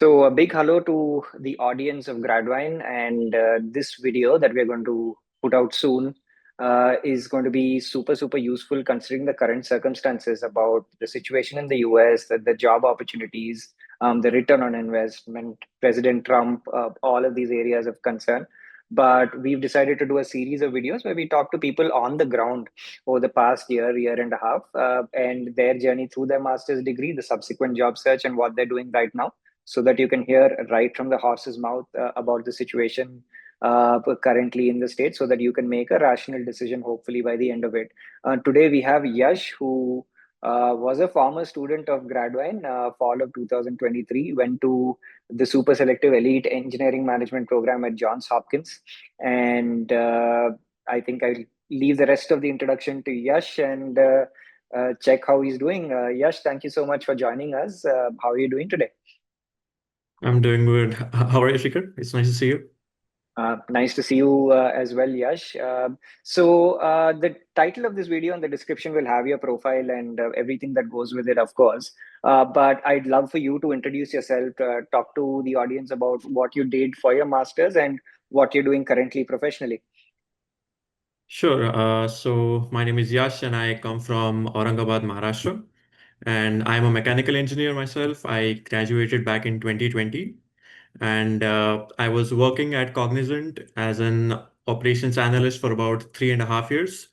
So a big hello to the audience of Gradvine, and this video that we're going to put out soon is going to be super useful considering the current circumstances about the situation in the US, the job opportunities, the return on investment, President Trump, all of these areas of concern. But we've decided to do a series of videos where we talk to people on the ground over the past year and a half, and their journey through their master's degree, the subsequent job search, and what they're doing right now so that you can hear right from the horse's mouth about the situation currently in the state so that you can make a rational decision, hopefully, by the end of it. Today, we have Yash, who was a former student of Gradvine, fall of 2023, went to the super selective elite engineering management program at Johns Hopkins. And I think I'll leave the rest of the introduction to Yash and check how he's doing. Yash, thank you so much for joining us. How are you doing today? I'm doing good. How are you, Shikhar? It's nice to see you. Nice to see you as well, Yash. The title of this video and the description will have your profile and everything that goes with it, of course. But I'd love for you to introduce yourself, talk to the audience about what you did for your master's and what you're doing currently professionally. Sure. So my name is Yash and I come from Aurangabad, Maharashtra. And I'm a mechanical engineer myself. I graduated back in 2020. And I was working at Cognizant as an operations analyst for about 3.5 years.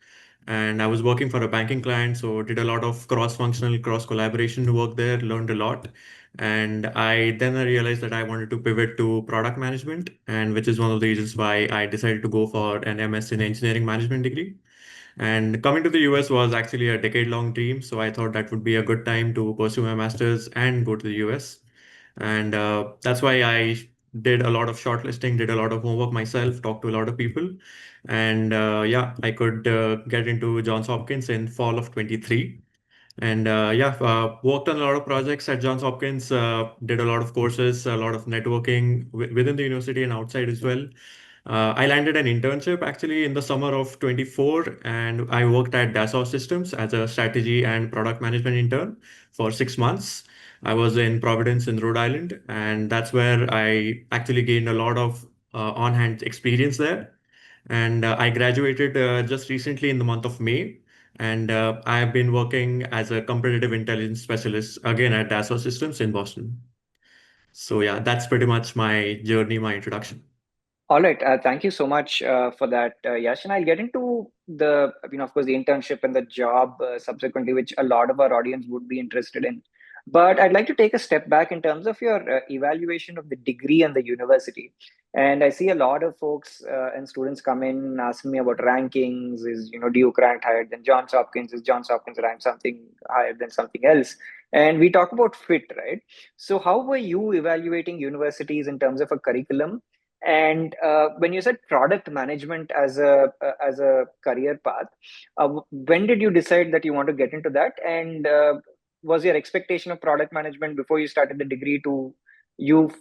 And I was working for a banking client, so did a lot of cross-functional, cross-collaboration work there, learned a lot. And I realized that I wanted to pivot to product management, and which is one of the reasons why I decided to go for an MS in engineering management degree. And coming to the US was actually a decade-long dream, so I thought that would be a good time to pursue my master's and go to the US. And that's why I did a lot of shortlisting, did a lot of homework myself, talked to a lot of people. And yeah, I could get into Johns Hopkins in fall of 23. And worked on a lot of projects at Johns Hopkins, did a lot of courses, a lot of networking within the university and outside as well. I landed an internship actually in the summer of 24, and I worked at Dassault Systems as a strategy and product management intern for 6 months. I was in Providence in Rhode Island, and that's where I actually gained a lot of on-hand experience there. And I graduated just recently in the month of May. And I've been working as a competitive intelligence specialist again at Dassault Systems in Boston. So yeah, that's pretty much my journey, my introduction. All right. Thank you so much for that, Yash. And I'll get into of course, the internship and the job subsequently, which a lot of our audience would be interested in. But I'd like to take a step back in terms of your evaluation of the degree and the university. And I see a lot of folks and students come in asking me about rankings. Duke ranked higher than Johns Hopkins? Is Johns Hopkins ranked something higher than something else? And we talk about fit, right? So, how were you evaluating universities in terms of a curriculum? And when you said product management as a career path, when did you decide that you want to get into that? And was your expectation of product management before you started the degree to you,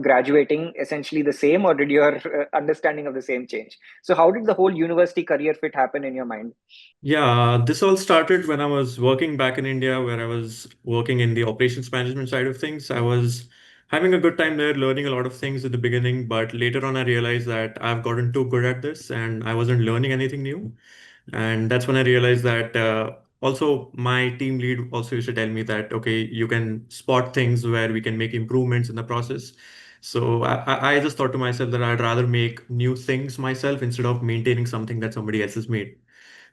graduating essentially the same, or did your understanding of the same change? So, how did the whole university career fit happen in your mind? Yeah, this all started when I was working back in India, where I was working in the operations management side of things. I was having a good time there, learning a lot of things at the beginning, but later on, I realized that I've gotten too good at this and I wasn't learning anything new. And that's when I realized that also my team lead also used to tell me that, okay, you can spot things where we can make improvements in the process. So I just thought to myself that I'd rather make new things myself instead of maintaining something that somebody else has made.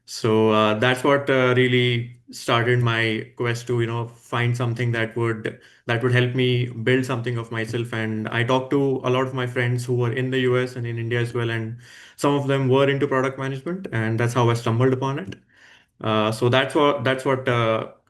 So that's what really started my quest to, find something that would help me build something of myself. And I talked to a lot of my friends who were in the US and in India as well, and some of them were into product management, and that's how I stumbled upon it. So that's what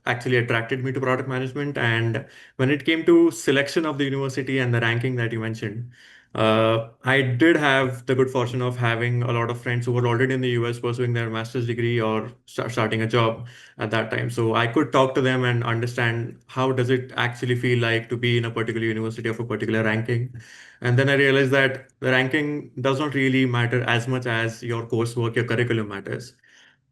actually attracted me to product management. And when it came to selection of the university and the ranking that you mentioned, I did have the good fortune of having a lot of friends who were already in the US pursuing their master's degree or starting a job at that time. So I could talk to them and understand how does it actually feel like to be in a particular university of a particular ranking. And then I realized that the ranking does not really matter as much as your coursework, your curriculum matters.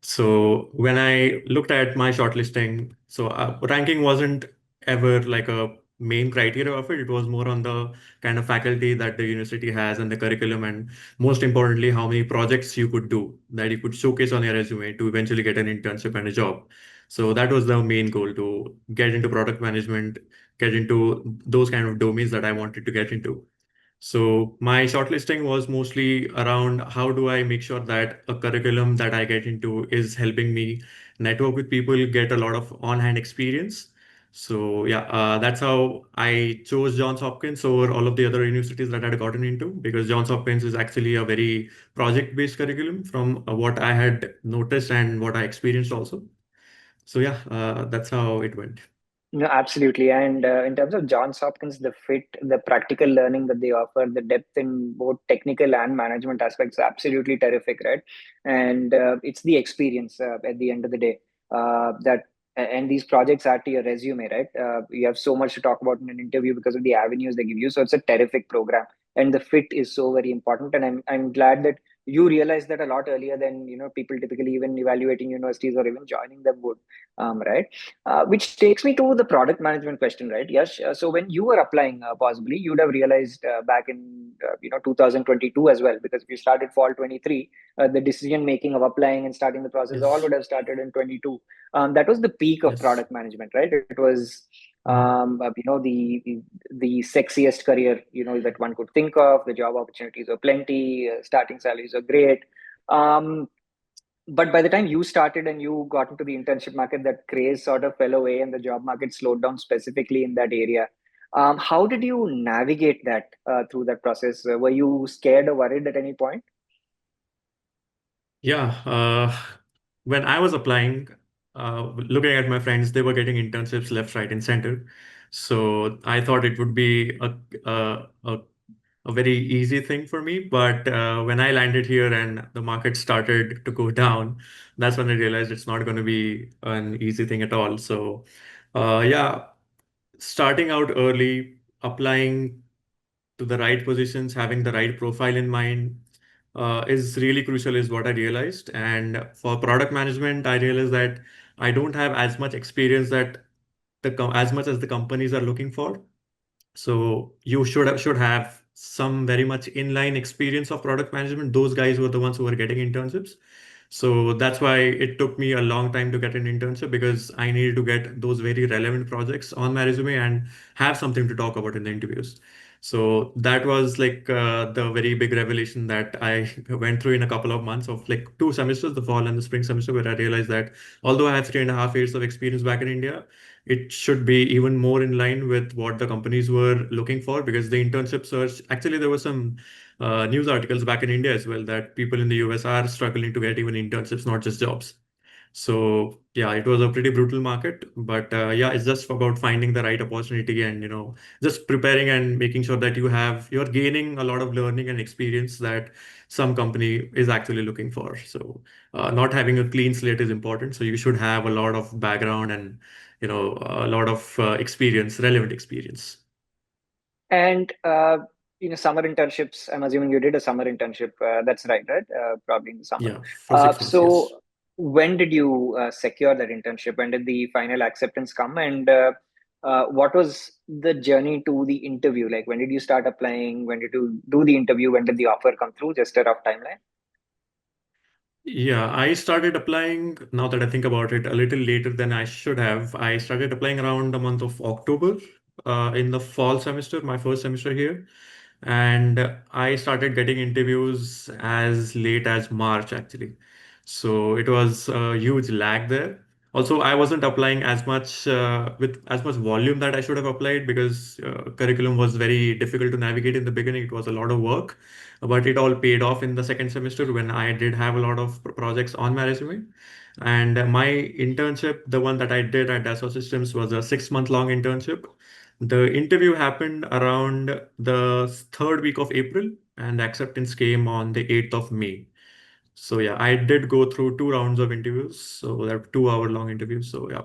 So when I looked at my shortlisting, so ranking wasn't ever like a main criteria of it. It was more on the kind of faculty that the university has and the curriculum, and most importantly, how many projects you could do that you could showcase on your resume to eventually get an internship and a job. So that was the main goal, to get into product management, get into those kind of domains that I wanted to get into. So my shortlisting was mostly around how do I make sure that a curriculum that I get into is helping me network with people, get a lot of on-hand experience. So yeah, that's how I chose Johns Hopkins over all of the other universities that I'd gotten into, because Johns Hopkins is actually a very project-based curriculum from what I had noticed and what I experienced also. So yeah, that's how it went. No, absolutely. And in terms of Johns Hopkins, the fit, the practical learning that they offer, the depth in both technical and management aspects, absolutely terrific, right? And it's the experience at the end of the day that, and these projects add to your resume, right? You have so much to talk about in an interview because of the avenues they give you. So it's a terrific program, and the fit is so very important. And I'm glad that you realized that a lot earlier than people typically even evaluating universities or even joining them would, right? Which takes me to the product management question, right? Yes. So when you were applying, possibly you would have realized back in 2022 as well, because if you started fall 23, the decision making of applying and starting the process all Yes. would have started in 22. That was the peak of Yes. product management, right? It was Mhm. the sexiest career that one could think of. The job opportunities are plenty, starting salaries are great. Um, but by the time you started and you got into the internship market, that craze sort of fell away and the job market slowed down specifically in that area. How did you navigate that through that process? Were you scared or worried at any point? Yeah, when I was applying, looking at my friends, they were getting internships left, right, and center. So I thought it would be a, a, a very easy thing for me. But when I landed here and the market started to go down, that's when I realized it's not going to be an easy thing at all. So, yeah, starting out early, applying to the right positions, having the right profile in mind is really crucial, is what I realized. And for product management, I realized that I don't have as much experience that as much as the companies are looking for. So you should have some very much inline experience of product management. Those guys were the ones who were getting internships. So that's why it took me a long time to get an internship, because I needed to get those very relevant projects on my resume and have something to talk about in the interviews. So that was like the very big revelation that I went through in a couple of months of like 2 semesters, the fall and the spring semester, where I realized that although I have 3.5 years of experience back in India, it should be even more in line with what the companies were looking for, because the internship search, actually there were some news articles back in India as well that people in the US are struggling to get even internships, not just jobs. So yeah, it was a pretty brutal market, but yeah, it's just about finding the right opportunity and just preparing and making sure that you're gaining a lot of learning and experience that some company is actually looking for. So not having a clean slate is important. So you should have a lot of background and a lot of experience, relevant experience. And summer internships. I'm assuming you did a summer internship. That's right, right? Probably in the summer. Yeah, for 6 months, yes. So when did you secure that internship? When did the final acceptance come? And what was the journey to the interview? Like, when did you start applying? When did you do the interview? When did the offer come through? Just a rough timeline. Yeah, I started applying, now that I think about it, a little later than I should have. I started applying around the month of October, in the fall semester, my first semester here. And I started getting interviews as late as March, actually. So it was a huge lag there. Also, I wasn't applying as much with as much volume that I should have applied, because curriculum was very difficult to navigate in the beginning. It was a lot of work, but it all paid off in the second semester when I did have a lot of projects on my resume. And my internship, the one that I did at Dassault Systems, was a 6 month long internship. The interview happened around the third week of April, and acceptance came on the 8th of May. So yeah, I did go through 2 rounds of interviews. So they're 2 hour long interviews. So yeah,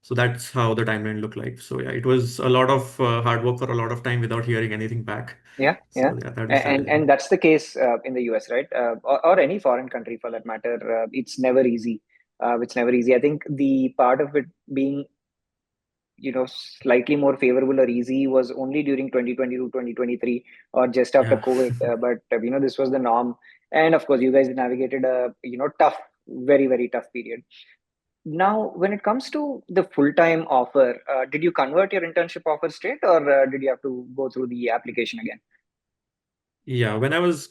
so that's how the timeline looked like. So yeah, it was a lot of hard work for a lot of time without hearing anything back. Yeah, yeah, So yeah, that was and challenging. that's the case in the US, right? Or any foreign country for that matter. It's never easy. It's never easy. I think the part of it being slightly more favorable or easy was only during 2020 to 2023 or just after Yeah. COVID. But this was the norm. And of course, you guys navigated a tough, very very tough period. Now, when it comes to the full-time offer, did you convert your internship offer straight, or did you have to go through the application again? Yeah, when I was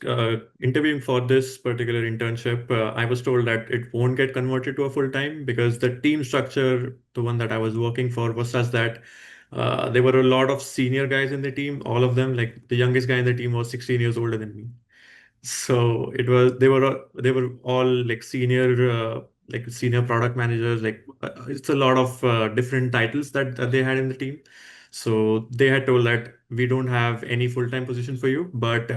interviewing for this particular internship, I was told that it won't get converted to a full time because the team structure, the one that I was working for, was such that there were a lot of senior guys in the team. All of them, like the youngest guy in the team was 16 years older than me. So it was they were all like senior product managers. Like it's a lot of different titles that they had in the team. So they had told that we don't have any full-time position for you, but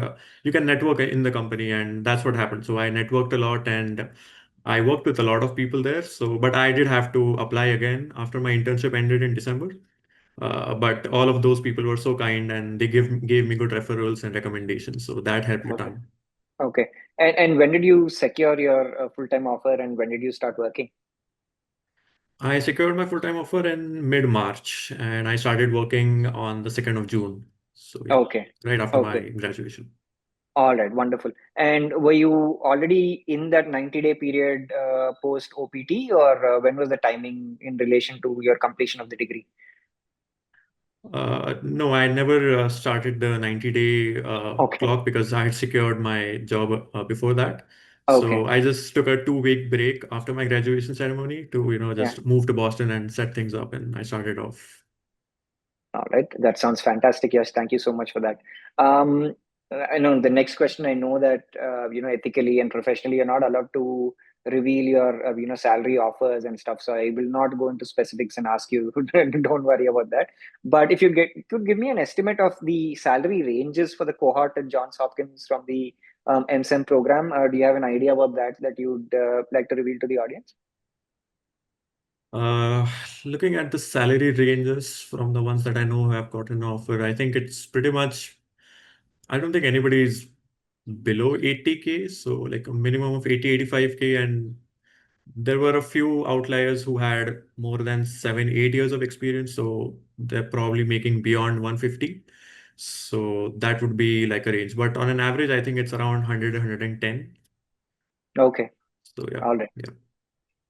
you can network in the company, and that's what happened. So I networked a lot, and I worked with a lot of people there. So, but I did have to apply again after my internship ended in December. But all of those people were so kind, and they gave me good referrals and recommendations. So that helped a Okay. ton. Okay. And when did you secure your full-time offer, and when did you start working? I secured my full-time offer in mid-March, and I started working on the 2nd of June. So yeah, Okay. right after Okay. my graduation. All right. Wonderful. And were you already in that 90-day period post OPT, or when was the timing in relation to your completion of the degree? No, I never started the 90-day Okay. clock because I had secured my job before that. So Okay. I just took a 2-week break after my graduation ceremony to, Yeah. just move to Boston and set things up, and I started off. All right, that sounds fantastic. Yes, thank you so much for that. Um, I know the next question. I know that ethically and professionally, you're not allowed to reveal your salary offers and stuff. So I will not go into specifics and ask you. Don't worry about that. But if could give me an estimate of the salary ranges for the cohort at Johns Hopkins from the MSEM program. Do you have an idea about that you'd like to reveal to the audience? Uh, Looking at the salary ranges from the ones that I know who have gotten an offer, I think it's pretty much, I don't think anybody is below 80K. So like a minimum of 80, 85K. And there were a few outliers who had more than 7, 8 years of experience. So they're probably making beyond 150. So that would be like a range. But on an average, I think it's around 100, 110. Okay, So yeah, all right. yeah,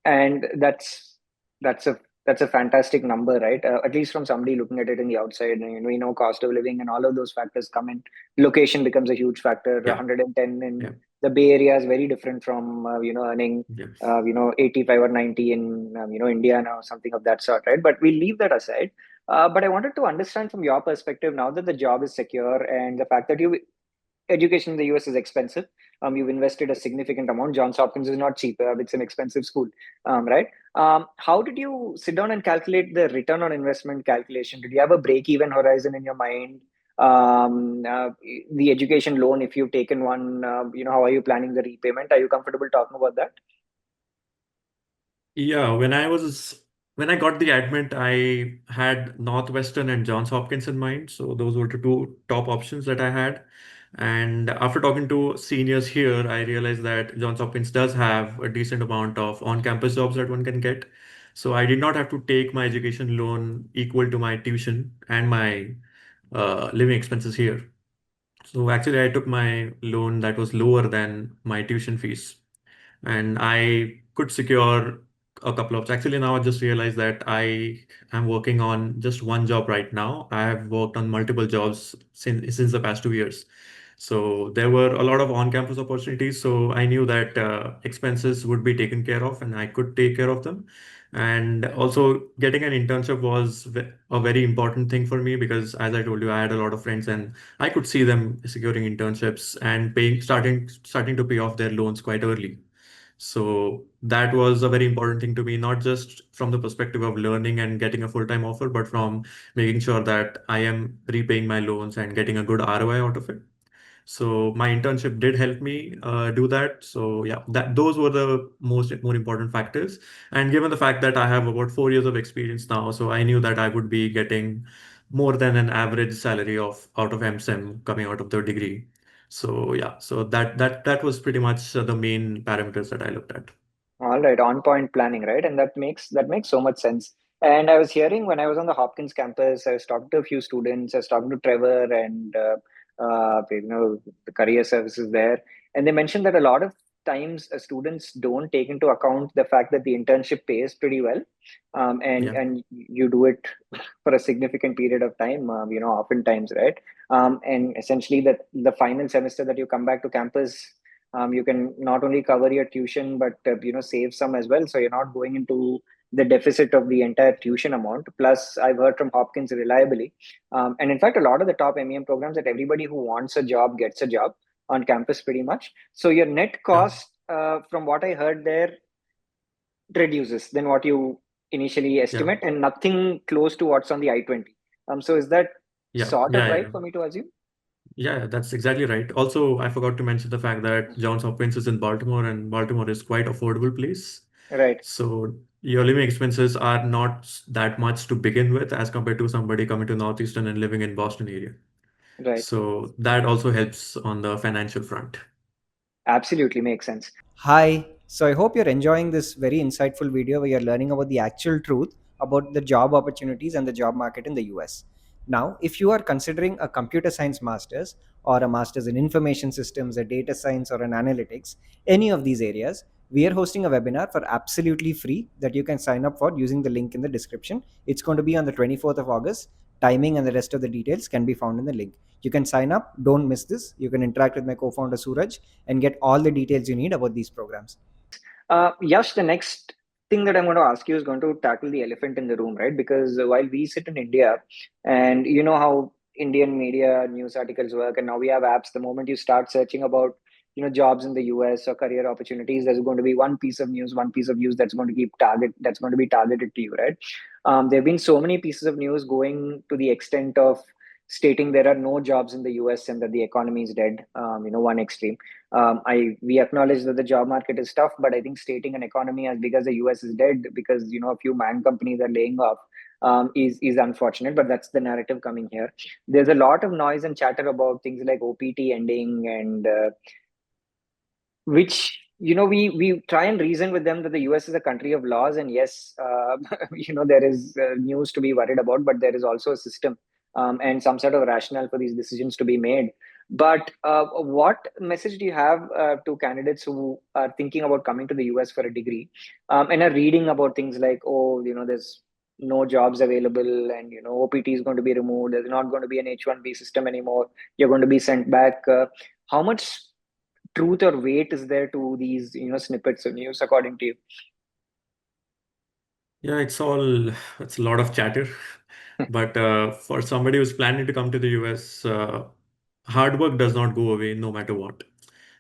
And that's a that's a fantastic number, right? At least from somebody looking at it in the outside. And we know cost of living and all of those factors come in. Location becomes a huge factor. yeah, 110 in yeah, the Bay Area is very different from earning yeah. 85 or 90 in Indiana or something of that sort, right? But we leave that aside. But I wanted to understand from your perspective, now that the job is secure and the fact that you education in the US is expensive. You've invested a significant amount. Johns Hopkins is not cheap. It's an expensive school, right? How did you sit down and calculate the return on investment calculation? Did you have a break-even horizon in your mind? The education loan, if you've taken one, how are you planning the repayment? Are you comfortable talking about that? Yeah, when I got the admit, I had Northwestern and Johns Hopkins in mind. So those were the two top options that I had. And after talking to seniors here, I realized that Johns Hopkins does have a decent amount of on-campus jobs that one can get. So I did not have to take my education loan equal to my tuition and my living expenses here. So actually, I took my loan that was lower than my tuition fees, and I could secure a couple of. Actually, now I just realized that I am working on just one job right now. I have worked on multiple jobs since the past 2 years. So there were a lot of on-campus opportunities. So I knew that expenses would be taken care of, and I could take care of them. And also, getting an internship was a very important thing for me because, as I told you, I had a lot of friends, and I could see them securing internships and starting to pay off their loans quite early. So that was a very important thing to me, not just from the perspective of learning and getting a full-time offer, but from making sure that I am repaying my loans and getting a good ROI out of it. So my internship did help me do that. So yeah, that those were the more important factors. And given the fact that I have about 4 years of experience now, so I knew that I would be getting more than an average salary of out of MSEM coming out of the degree. So yeah, so that was pretty much the main parameters that I looked at. All right, on point planning, right? And that makes so much sense. And I was hearing when I was on the Hopkins campus, I was talking to a few students. I was talking to Trevor and the career services there, and they mentioned that a lot of times students don't take into account the fact that the internship pays pretty well, and Yeah. you do it for a significant period of time. Oftentimes, right? And essentially, that the final semester that you come back to campus, you can not only cover your tuition but save some as well. So you're not going into the deficit of the entire tuition amount. Plus, I've heard from Hopkins reliably, and in fact, a lot of the top MEM programs that everybody who wants a job gets a job on campus pretty much. So your net Yeah. cost, from what I heard there, reduces than what you initially Yeah. estimate, and nothing close to what's on the I-20. So is that Yeah. sort of Yeah. right Yeah. for me to assume? Yeah, that's exactly right. Also, I forgot to mention the fact that Johns Hopkins is in Baltimore, and Baltimore is quite affordable place. Right, So your living expenses are not that much to begin with as compared to somebody coming to Northeastern and living in Boston area. right. So that also helps on the financial front. Absolutely makes sense. Hi. So I hope you're enjoying this very insightful video where you're learning about the actual truth about the job opportunities and the job market in the US. Now, if you are considering a computer science master's or a master's in information systems, a data science, or an analytics, any of these areas, we are hosting a webinar for absolutely free that you can sign up for using the link in the description. It's going to be on the 24th of August. Timing and the rest of the details can be found in the link. You can sign up, don't miss this. You can interact with my co founder Suraj and get all the details you need about these programs. Yash, the next thing that I'm going to ask you is going to tackle the elephant in the room, right? Because while we sit in India, and you know how Indian media news articles work, and now we have apps. The moment you start searching about jobs in the US or career opportunities, there's going to be one piece of news that's going to be targeted to you, right? There have been so many pieces of news going to the extent of stating there are no jobs in the US and that the economy is dead. One extreme. I We acknowledge that the job market is tough, but I think stating an economy as big as the US is dead because a few man companies are laying off is unfortunate. But that's the narrative coming here. There's a lot of noise and chatter about things like OPT ending, and which we try and reason with them that the US is a country of laws, and yes, there is news to be worried about, but there is also a system and some sort of rationale for these decisions to be made. But what message do you have to candidates who are thinking about coming to the US for a degree and are reading about things like, oh, there's no jobs available, and OPT is going to be removed, there's not going to be an H1B system anymore, you're going to be sent back. How much truth or weight is there to these snippets of news according to you? Yeah, it's a lot of chatter. But for somebody who's planning to come to the US, hard work does not go away no matter what.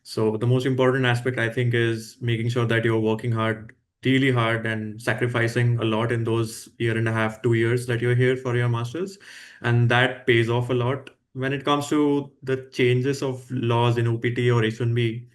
So the most important aspect I think is making sure that you're working hard, really hard, and sacrificing a lot in those year and a half, 2 years that you're here for your masters, and that pays off a lot. When it comes to the changes of laws in OPT or H1B,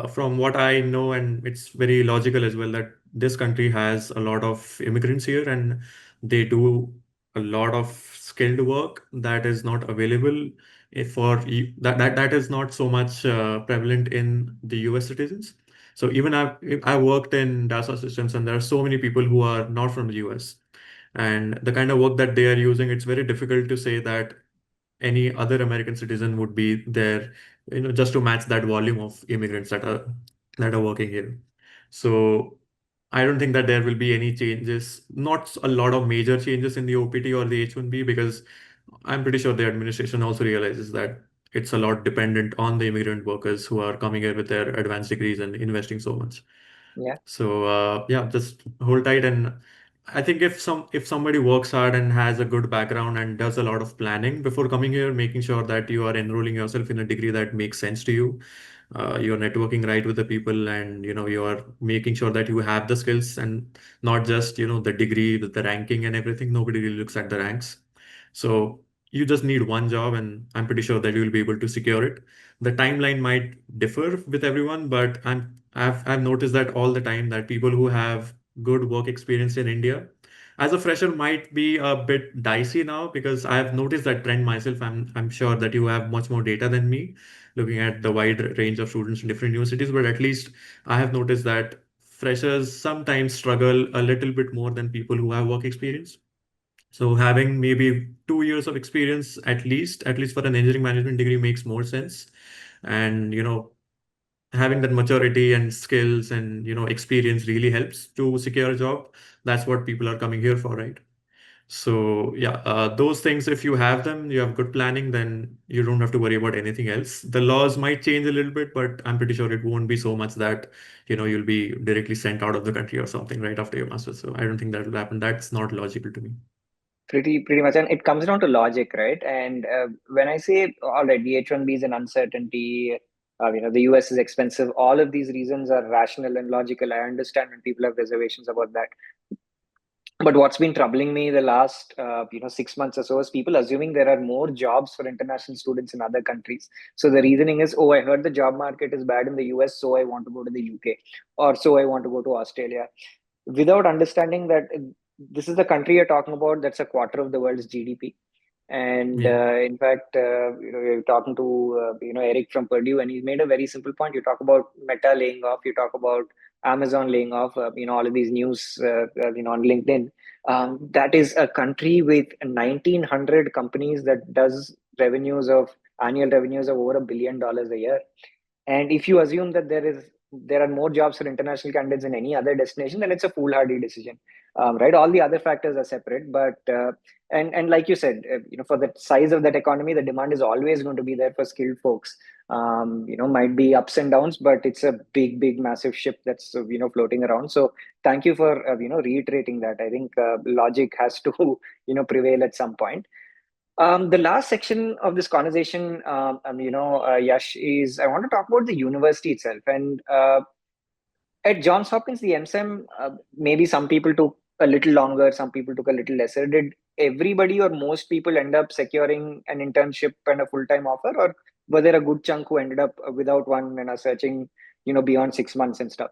from what I know, and it's very logical as well that this country has a lot of immigrants here, and they do a lot of skilled work that is not available if for that is not so much prevalent in the US citizens. So even I worked in data systems, and there are so many people who are not from the US, and the kind of work that they are using, it's very difficult to say that any other American citizen would be there, just to match that volume of immigrants that are working here. So I don't think that there will be any changes, not a lot of major changes in the OPT or the H1B, because I'm pretty sure the administration also realizes that it's a lot dependent on the immigrant workers who are coming here with their advanced degrees and investing so much. Yeah. So yeah, just hold tight. And I think if somebody works hard and has a good background and does a lot of planning before coming here, making sure that you are enrolling yourself in a degree that makes sense to you, you're networking right with the people, and you are making sure that you have the skills and not just the degree with the ranking and everything. Nobody really looks at the ranks. So you just need one job, and I'm pretty sure that you'll be able to secure it. The timeline might differ with everyone, but I've noticed that all the time that people who have good work experience in India as a fresher might be a bit dicey now, because I've noticed that trend myself. I'm sure that you have much more data than me looking at the wide range of students in different universities, but at least I have noticed that freshers sometimes struggle a little bit more than people who have work experience. So having maybe 2 years of experience at least for an engineering management degree makes more sense. And having that maturity and skills and experience really helps to secure a job. That's what people are coming here for, right? So yeah, those things, if you have them, you have good planning, then you don't have to worry about anything else. The laws might change a little bit, but I'm pretty sure it won't be so much that you'll be directly sent out of the country or something right after your master's. So I don't think that will happen. That's not logical to me. Pretty much, and it comes down to logic, right? And when I say all right, the H-1B is an uncertainty, the US is expensive, all of these reasons are rational and logical. I understand when people have reservations about that. But what's been troubling me the last 6 months or so is people assuming there are more jobs for international students in other countries. So the reasoning is, oh, I heard the job market is bad in the US, so I want to go to the UK, or so I want to go to Australia, without understanding that this is the country you're talking about that's a quarter of the world's GDP. And Yeah. in fact, you're talking to Eric from Purdue, and he made a very simple point. You talk about Meta laying off, you talk about Amazon laying off, all of these news, on LinkedIn. That is a country with 1,900 companies that does annual revenues of over $1 billion a year. And if you assume that there are more jobs for international candidates in any other destination, then it's a foolhardy decision, right? All the other factors are separate, but and like you said, for the size of that economy, the demand is always going to be there for skilled folks. Might be ups and downs, but it's a big, massive ship that's floating around. So thank you for reiterating that. I think logic has to prevail at some point. The last section of this conversation, Yash, is I want to talk about the university itself. And at Johns Hopkins, the MSEM, maybe some people took a little longer, some people took a little lesser. Did everybody or most people end up securing an internship and a full-time offer, or were there a good chunk who ended up without one and are searching, beyond 6 months and stuff?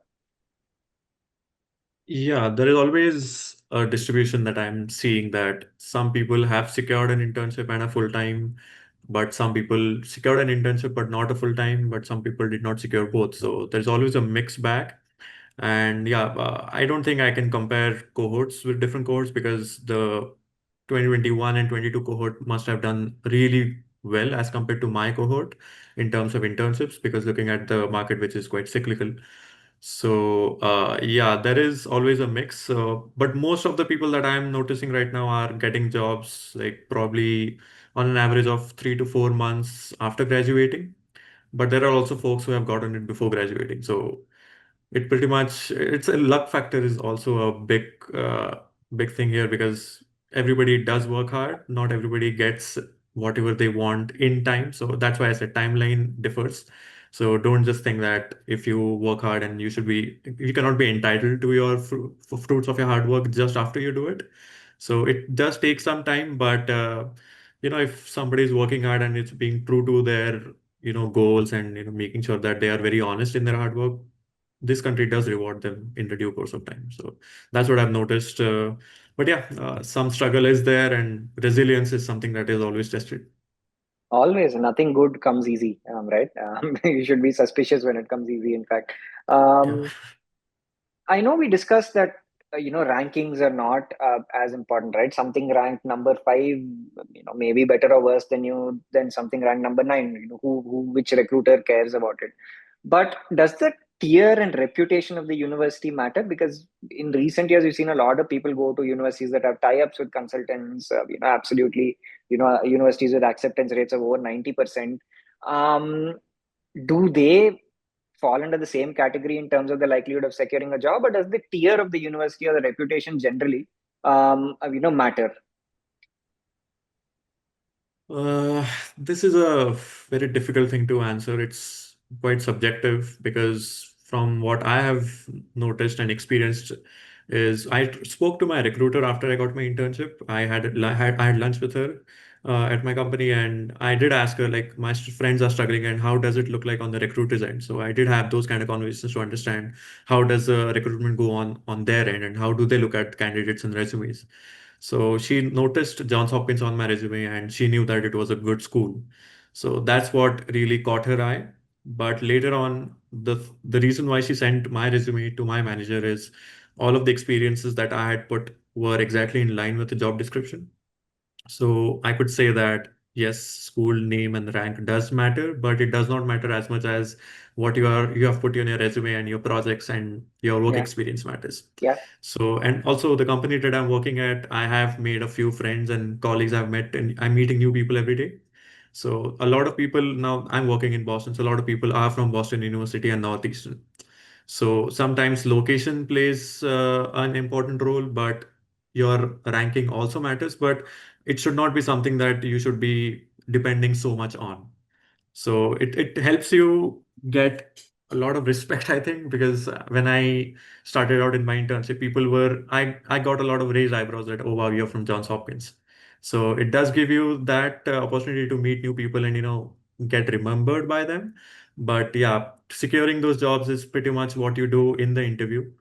Yeah, there is always a distribution that I'm seeing that some people have secured an internship and a full time, but some people secured an internship but not a full time, but some people did not secure both. So there's always a mixed bag. And yeah, I don't think I can compare cohorts with different cohorts because the 2021 and 22 cohort must have done really well as compared to my cohort in terms of internships, because looking at the market, which is quite cyclical. So yeah, there is always a mix. But most of the people that I'm noticing right now are getting jobs like probably on an average of 3 to 4 months after graduating. But there are also folks who have gotten it before graduating. So it pretty much, it's a luck factor is also a big thing here, because everybody does work hard. Not everybody gets whatever they want in time. So that's why I said timeline differs. So don't just think that if you work hard and you cannot be entitled to your fruits of your hard work just after you do it. So it does take some time, but if somebody is working hard and it's being true to their goals, and making sure that they are very honest in their hard work, this country does reward them in the due course of time. So that's what I've noticed. But yeah, some struggle is there, and resilience is something that is always tested. Always, nothing good comes easy, right? You should be suspicious when it comes easy, in fact. Yeah. Um, I know we discussed that rankings are not as important, right? Something ranked number five, maybe better or worse than you than something ranked number nine. Which recruiter cares about it? But does the tier and reputation of the university matter? Because in recent years, we've seen a lot of people go to universities that have tie-ups with consultants. Absolutely, universities with acceptance rates of over 90%. Um, do they fall under the same category in terms of the likelihood of securing a job, or does the tier of the university or the reputation generally matter? Uh, this is a very difficult thing to answer. It's quite subjective, because from what I have noticed and experienced is I spoke to my recruiter after I got my internship. I had lunch with her at my company, and I did ask her, like, my friends are struggling and how does it look like on the recruiter's end. So I did have those kind of conversations to understand how does the recruitment go on their end, and how do they look at candidates and resumes. So she noticed Johns Hopkins on my resume, and she knew that it was a good school. So that's what really caught her eye. But later on, the reason why she sent my resume to my manager is all of the experiences that I had put were exactly in line with the job description. So I could say that yes, school name and rank does matter, but it does not matter as much as what you have put in your resume and your projects and your work Yeah. experience matters. Yeah. So, and also the company that I'm working at, I have made a few friends and colleagues I've met, and I'm meeting new people every day. So a lot of people now, I'm working in Boston, so a lot of people are from Boston University and Northeastern. So sometimes location plays an important role, but your ranking also matters, but it should not be something that you should be depending so much on. So it helps you get a lot of respect, I think, because when I started out in my internship, I got a lot of raised eyebrows that, oh wow, you're from Johns Hopkins. So it does give you that opportunity to meet new people and, get remembered by them. But yeah, securing those jobs is pretty much what you do in the interview.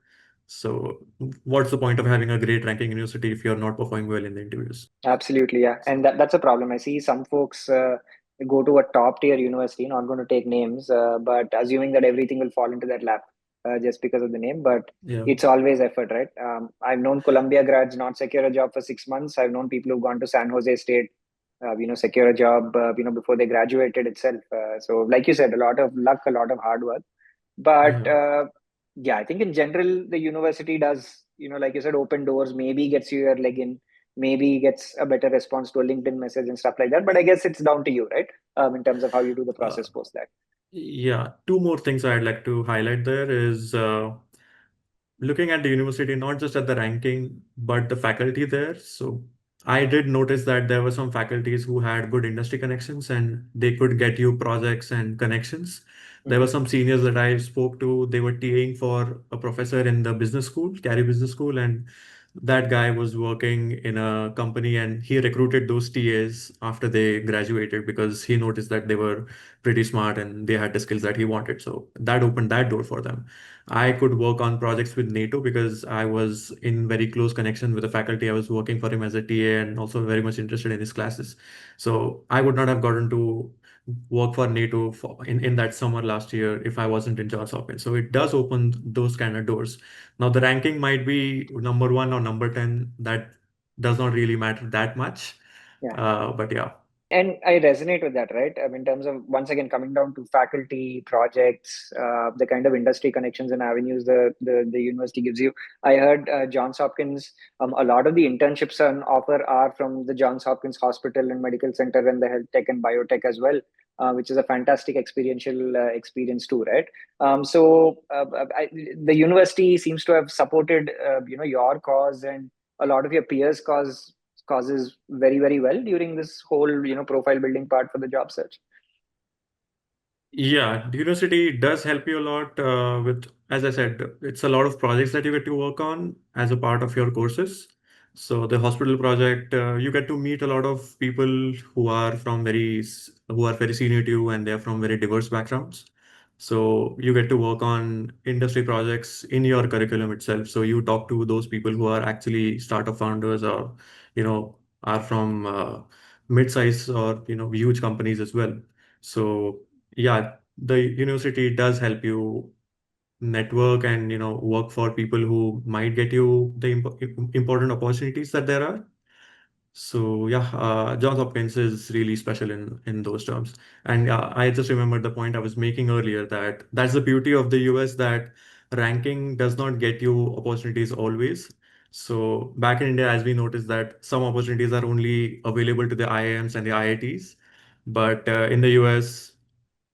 So what's the point of having a great ranking university if you're not performing well in the interviews? Absolutely, yeah, and that's a problem. I see some folks go to a top tier university, not going to take names, but assuming that everything will fall into their lap just because of the name. But Yeah. it's always effort, right? I've known Columbia grads not secure a job for 6 months. I've known people who've gone to San Jose State, secure a job, before they graduated itself. So, like you said, a lot of luck, a lot of hard work. But Yeah. yeah, I think in general, the university does, like you said, open doors, maybe gets you your leg in, maybe gets a better response to a LinkedIn message and stuff like that. But I guess it's down to you, right? In terms of how you do the Uh, process post that. yeah, two more things I'd like to highlight there is looking at the university, not just at the ranking, but the faculty there. So I did notice that there were some faculties who had good industry connections and they could get you projects and connections. There were Hmm. some seniors that I spoke to, they were TAing for a professor in the business school, Cary Business School, and that guy was working in a company and he recruited those TAs after they graduated because he noticed that they were pretty smart and they had the skills that he wanted. So that opened that door for them. I could work on projects with NATO because I was in very close connection with the faculty. I was working for him as a TA and also very much interested in his classes. So I would not have gotten to work for NATO in that summer last year if I wasn't in Johns Hopkins. So it does open those kind of doors. Now the ranking might be number one or number 10. That does not really matter that much. Yeah. But yeah. And I resonate with that, right? In terms of, once again, coming down to faculty, projects, the kind of industry connections and avenues the university gives you. I heard Johns Hopkins, a lot of the internships on offer are from the Johns Hopkins Hospital and Medical Center and the health tech and biotech as well, which is a fantastic experiential experience too, right? The university seems to have supported, your cause and a lot of your peers' causes very, very well during this whole, profile building part for the job search. Yeah, the university does help you a lot with, as I said, it's a lot of projects that you get to work on as a part of your courses. So the hospital project, you get to meet a lot of people who are very senior to you and they're from very diverse backgrounds. So you get to work on industry projects in your curriculum itself. So you talk to those people who are actually startup founders or, are from mid-size or, huge companies as well. So yeah, the university does help you network and work for people who might get you the important opportunities that there are. So yeah, Johns Hopkins is really special in those terms. And I just remembered the point I was making earlier that that's the beauty of the US that ranking does not get you opportunities always. So back in India, as we noticed that some opportunities are only available to the IIMs and the IITs, but in the US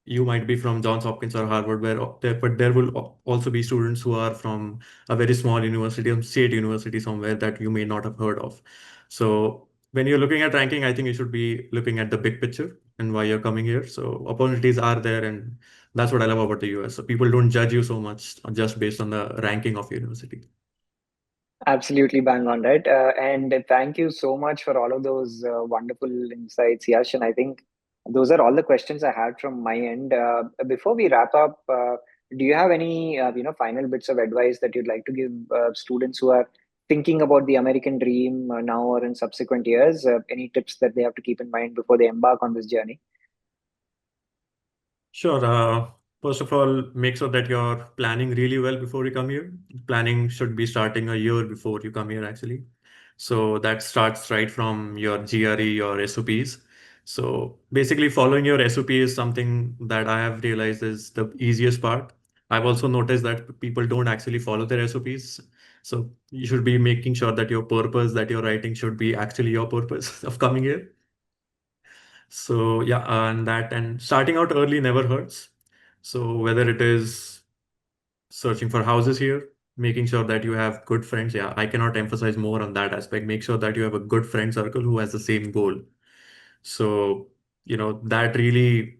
you might be from Johns Hopkins or Harvard, but there will also be students who are from a very small university, a state university somewhere that you may not have heard of. So when you're looking at ranking, I think you should be looking at the big picture and why you're coming here. So opportunities are there, and that's what I love about the US. So people don't judge you so much just based on the ranking of university. Absolutely bang on, right? And thank you so much for all of those wonderful insights, Yash. And I think those are all the questions I had from my end. Before we wrap up, do you have any, final bits of advice that you'd like to give students who are thinking about the American dream now or in subsequent years? Any tips that they have to keep in mind before they embark on this journey? Sure. First of all, make sure that you're planning really well before you come here. Planning should be starting a year before you come here, actually. So that starts right from your GRE or SOPs. So basically, following your SOP is something that I have realized is the easiest part. I've also noticed that people don't actually follow their SOPs. So you should be making sure that your purpose that you're writing should be actually your purpose of coming here. So yeah, and starting out early never hurts. So whether it is searching for houses here, making sure that you have good friends. Yeah, I cannot emphasize more on that aspect. Make sure that you have a good friend circle who has the same goal. So, that really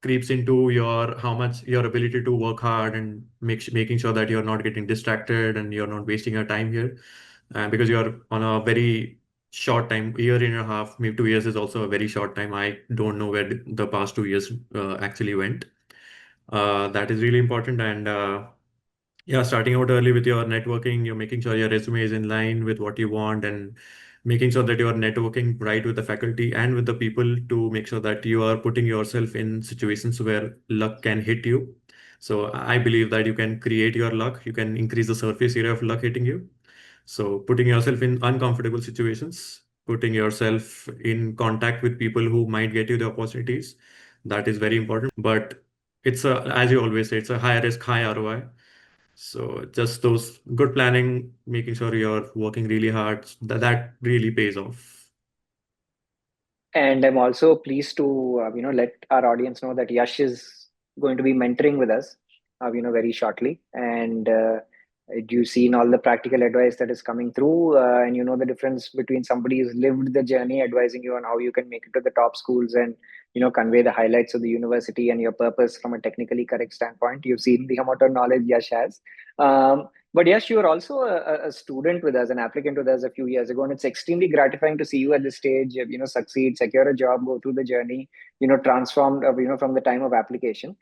creeps into your how much your ability to work hard and making sure that you're not getting distracted and you're not wasting your time here. Because you're on a very short time, year and a half, maybe 2 years is also a very short time. I don't know where the past 2 years actually went. That is really important. And yeah, starting out early with your networking, you're making sure your resume is in line with what you want and making sure that you are networking right with the faculty and with the people to make sure that you are putting yourself in situations where luck can hit you. So I believe that you can create your luck, you can increase the surface area of luck hitting you. So putting yourself in uncomfortable situations, putting yourself in contact with people who might get you the opportunities, that is very important. But as you always say, it's a high risk, high ROI. So just those good planning, making sure you're working really hard, that really pays off. And I'm also pleased to let our audience know that Yash is going to be mentoring with us very shortly. And you've seen all the practical advice that is coming through, and you know the difference between somebody who's lived the journey advising you on how you can make it to the top schools and convey the highlights of the university and your purpose from a technically correct standpoint. You've seen the amount of knowledge Yash has. But yes, you were also a student with us, an applicant with us a few years ago, and it's extremely gratifying to see you at this stage, succeed, secure a job, go through the journey, transformed, from the time of application.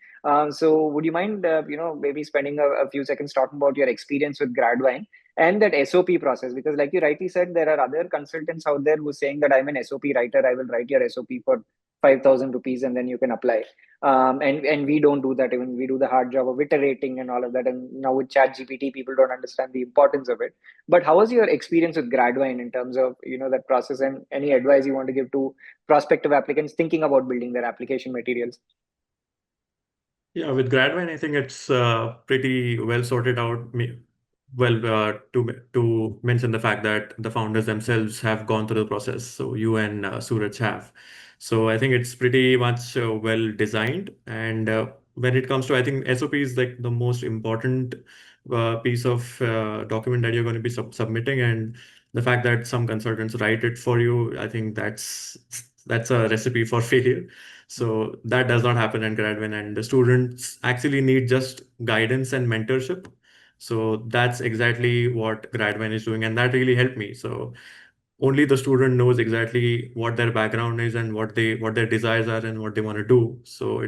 So, would you mind, maybe spending a few seconds talking about your experience with Gradvine and that SOP process? Because, like you rightly said, there are other consultants out there who are saying that I'm an SOP writer, I will write your SOP for 5,000 rupees and then you can apply. And we don't do that. Even we do the hard job of iterating and all of that. And now with chat gpt, people don't understand the importance of it. But how was your experience with Gradvine in terms of that process, and any advice you want to give to prospective applicants thinking about building their application materials? Yeah, with Gradvine, I think it's pretty well sorted out. Well, to mention the fact that the founders themselves have gone through the process. So you and Suraj have. So I think it's pretty much well designed. And when it comes to, I think SOP is like the most important piece of document that you're going to be submitting. And the fact that some consultants write it for you, I think that's a recipe for failure. So that does not happen in Gradvin, and the students actually need just guidance and mentorship. So that's exactly what Gradvine is doing, and that really helped me. So only the student knows exactly what their background is and what their desires are and what they want to do. So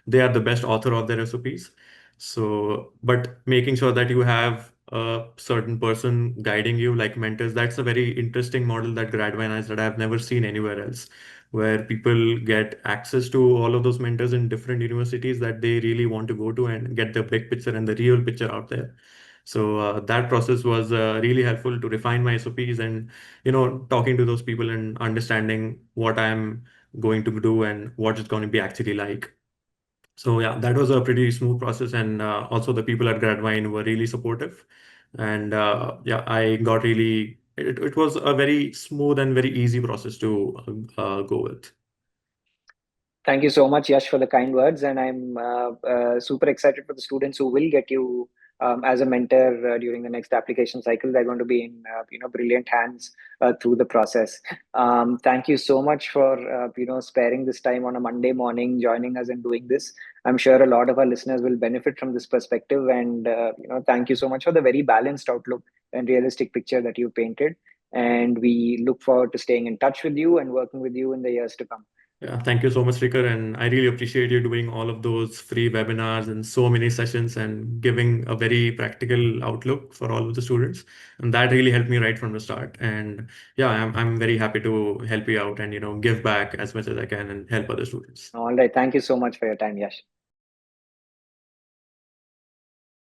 they are the best author of their SOPs. So, but making sure that you have a certain person guiding you like mentors, that's a very interesting model that Gradvine has that I've never seen anywhere else, where people get access to all of those mentors in different universities that they really want to go to and get the big picture and the real picture out there. So that process was really helpful to refine my SOPs and talking to those people and understanding what I'm going to do and what it's going to be actually like. So yeah, that was a pretty smooth process, and also the people at Gradvine were really supportive, and yeah, I got really it was a very smooth and very easy process to go with. Thank you so much, Yash, for the kind words, and I'm super excited for the students who will get you as a mentor during the next application cycle. They're going to be in brilliant hands through the process. Thank you so much for sparing this time on a Monday morning, joining us and doing this. I'm sure a lot of our listeners will benefit from this perspective, and thank you so much for the very balanced outlook and realistic picture that you painted. And we look forward to staying in touch with you and working with you in the years to come. Yeah, thank you so much, Ricker. And I really appreciate you doing all of those free webinars and so many sessions and giving a very practical outlook for all of the students. And that really helped me right from the start. And yeah, I'm very happy to help you out and, give back as much as I can and help other students. All right. Thank you so much for your time, Yash.